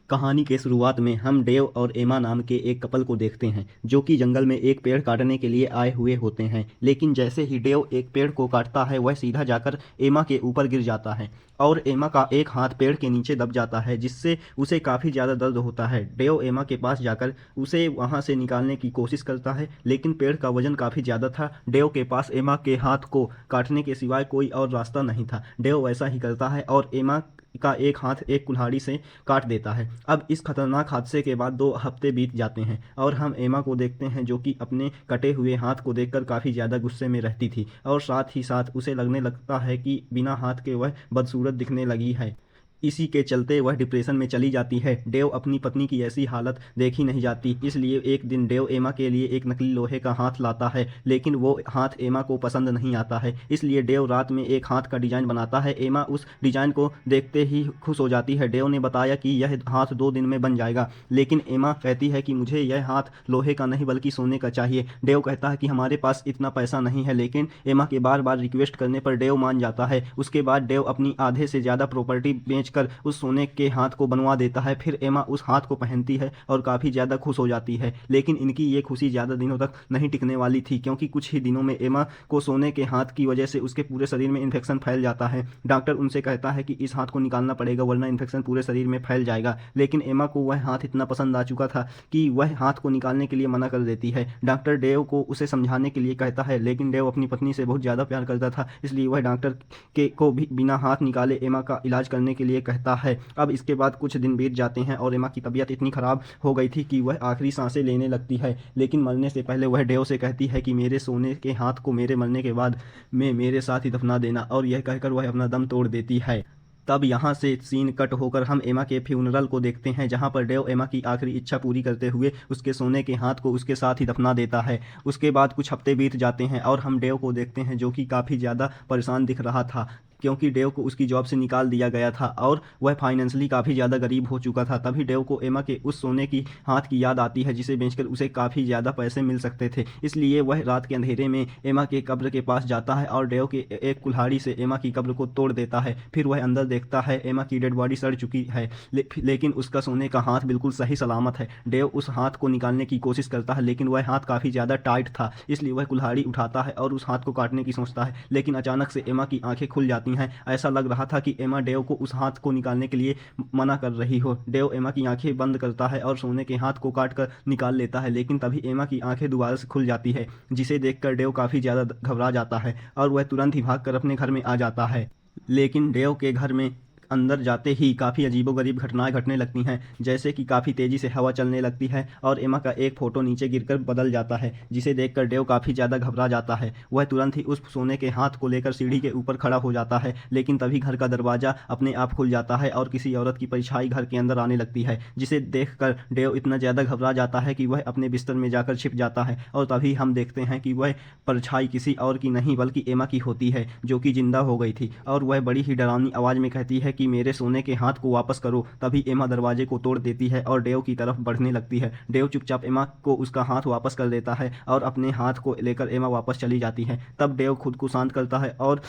कहानी के शुरुआत में हम डेव और एमा नाम के एक कपल को देखते हैं जो कि जंगल में एक पेड़ काटने के लिए आए हुए होते हैं। लेकिन जैसे ही डेव एक पेड़ को काटता है वह सीधा जाकर एमा के ऊपर गिर जाता है और एमा का एक हाथ पेड़ के नीचे दब जाता है, जिससे उसे काफ़ी ज़्यादा दर्द होता है। डेव एमा के पास जाकर उसे वहाँ से निकालने की कोशिश करता है, लेकिन पेड़ का वजन काफ़ी ज़्यादा था। डेव के पास एमा के हाथ को काटने के सिवाय कोई और रास्ता नहीं था। डेव वैसा ही करता है और एमा का एक हाथ एक कुल्हाड़ी से काट देता है। अब इस खतरनाक हादसे के बाद 2 हफ्ते बीत जाते हैं और हम एमा को देखते हैं जो कि अपने कटे हुए हाथ को देखकर काफ़ी ज़्यादा गुस्से में रहती थी और साथ ही साथ उसे लगने लगता है कि बिना हाथ के वह बदसूरत दिखने लगी है। इसी के चलते वह डिप्रेशन में चली जाती है। डेव अपनी पत्नी की ऐसी हालत देखी नहीं जाती, इसलिए एक दिन डेव एमा के लिए एक नकली लोहे का हाथ लाता है, लेकिन वो हाथ एमा को पसंद नहीं आता है। इसलिए डेव रात में एक हाथ का डिजाइन बनाता है। एमा उस डिजाइन को देखते ही खुश हो जाती है। डेव ने बताया कि यह हाथ 2 दिन में बन जाएगा, लेकिन एमा कहती है कि मुझे यह हाथ लोहे का नहीं बल्कि सोने का चाहिए। डेव कहता है कि हमारे पास इतना पैसा नहीं है, लेकिन एमा के बार बार रिक्वेस्ट करने पर डेव मान जाता है। उसके बाद डेव अपनी आधे से ज़्यादा प्रॉपर्टी बेच कर उस सोने के हाथ को बनवा देता है। फिर एमा उस हाथ को पहनती है और काफ़ी ज़्यादा खुश हो जाती है। लेकिन इनकी ये खुशी ज़्यादा दिनों तक नहीं टिकने वाली थी, क्योंकि कुछ ही दिनों में एमा को सोने के हाथ की वजह से उसके पूरे शरीर में इन्फेक्शन फैल जाता है। डॉक्टर उनसे कहता है कि इस हाथ को निकालना पड़ेगा वरना इन्फेक्शन पूरे शरीर में फैल जाएगा। लेकिन एमा को वह हाथ इतना पसंद आ चुका था कि वह हाथ को निकालने के लिए मना कर देती है। डॉक्टर डेव को उसे समझाने के लिए कहता है, लेकिन डेव अपनी पत्नी से बहुत ज़्यादा प्यार करता था, इसलिए वह डॉक्टर को भी बिना हाथ निकाले एमा का इलाज करने के लिए कहता है। अब इसके बाद कुछ दिन बीत जाते हैं और एमा की तबीयत इतनी ख़राब हो गई थी कि वह आखिरी सांसें लेने लगती है। लेकिन मरने से पहले वह डेव से कहती है कि मेरे सोने के हाथ को मेरे मरने के बाद में मेरे साथ ही दफना देना, और यह कहकर वह अपना दम तोड़ देती है। तब यहाँ से सीन कट होकर हम एमा के फ्यूनरल को देखते हैं, जहाँ पर डेव एमा की आखिरी इच्छा पूरी करते हुए उसके सोने के हाथ को उसके साथ ही दफना देता है। उसके बाद कुछ हफ्ते बीत जाते हैं और हम डेव को देखते हैं जो कि काफ़ी ज़्यादा परेशान दिख रहा था, क्योंकि डेव को उसकी जॉब से निकाल दिया गया था और वह फाइनेंशियली काफ़ी ज़्यादा गरीब हो चुका था। तभी डेव को एमा के उस सोने की हाथ की याद आती है, जिसे बेचकर उसे काफ़ी ज़्यादा पैसे मिल सकते थे। इसलिए वह रात के अंधेरे में एमा के कब्र के पास जाता है और डेव के एक कुल्हाड़ी से एमा की कब्र को तोड़ देता है। फिर वह अंदर देखता है एमा की डेड बॉडी सड़ चुकी है, लेकिन उसका सोने का हाथ बिल्कुल सही सलामत है। डेव उस हाथ को निकालने की कोशिश करता है, लेकिन वह हाथ काफ़ी ज़्यादा टाइट था, इसलिए वह कुल्हाड़ी उठाता है और उस हाथ को काटने की सोचता है। लेकिन अचानक से एमा की आंखें खुल जाती हैं। ऐसा लग रहा था कि एमा डेव को उस हाथ को निकालने के लिए मना कर रही हो। डेव एमा की आंखें बंद करता है और सोने के हाथ को काट कर निकाल लेता है, लेकिन तभी एमा की आंखें दोबारा से खुल जाती है, जिसे देखकर डेव काफ़ी ज़्यादा घबरा जाता है और वह तुरंत ही भागकर अपने घर में आ जाता है। लेकिन डेव के घर में अंदर जाते ही काफ़ी अजीबोगरीब घटनाएं घटने लगती हैं, जैसे कि काफ़ी तेज़ी से हवा चलने लगती है और एमा का एक फ़ोटो नीचे गिरकर बदल जाता है, जिसे देखकर डेव काफ़ी ज़्यादा घबरा जाता है। वह तुरंत ही उस सोने के हाथ को लेकर सीढ़ी के ऊपर खड़ा हो जाता है, लेकिन तभी घर का दरवाज़ा अपने आप खुल जाता है और किसी औरत की परछाई घर के अंदर आने लगती है, जिसे देखकर डेव इतना ज़्यादा घबरा जाता है कि वह अपने बिस्तर में जाकर छिप जाता है। और तभी हम देखते हैं कि वह परछाई किसी और की नहीं बल्कि एमा की होती है, जो कि जिंदा हो गई थी, और वह बड़ी ही डरावनी आवाज़ में कहती है कि मेरे सोने के हाथ को वापस करो। तभी एमा दरवाजे को तोड़ देती है और डेव की तरफ बढ़ने लगती है। डेव चुपचाप एमा को उसका हाथ वापस कर देता है और अपने हाथ को लेकर एमा वापस चली जाती है। तब डेव खुद को शांत करता है और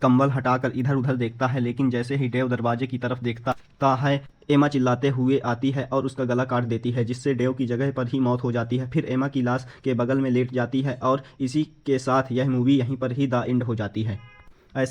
कंबल हटाकर इधर उधर देखता है, लेकिन जैसे ही डेव दरवाजे की तरफ देखता है एमा चिल्लाते हुए आती है और उसका गला काट देती है, जिससे डेव की जगह पर ही मौत हो जाती है। फिर एमा की लाश के बगल में लेट जाती है और इसी के साथ यह मूवी यहीं पर ही द एंड हो जाती है।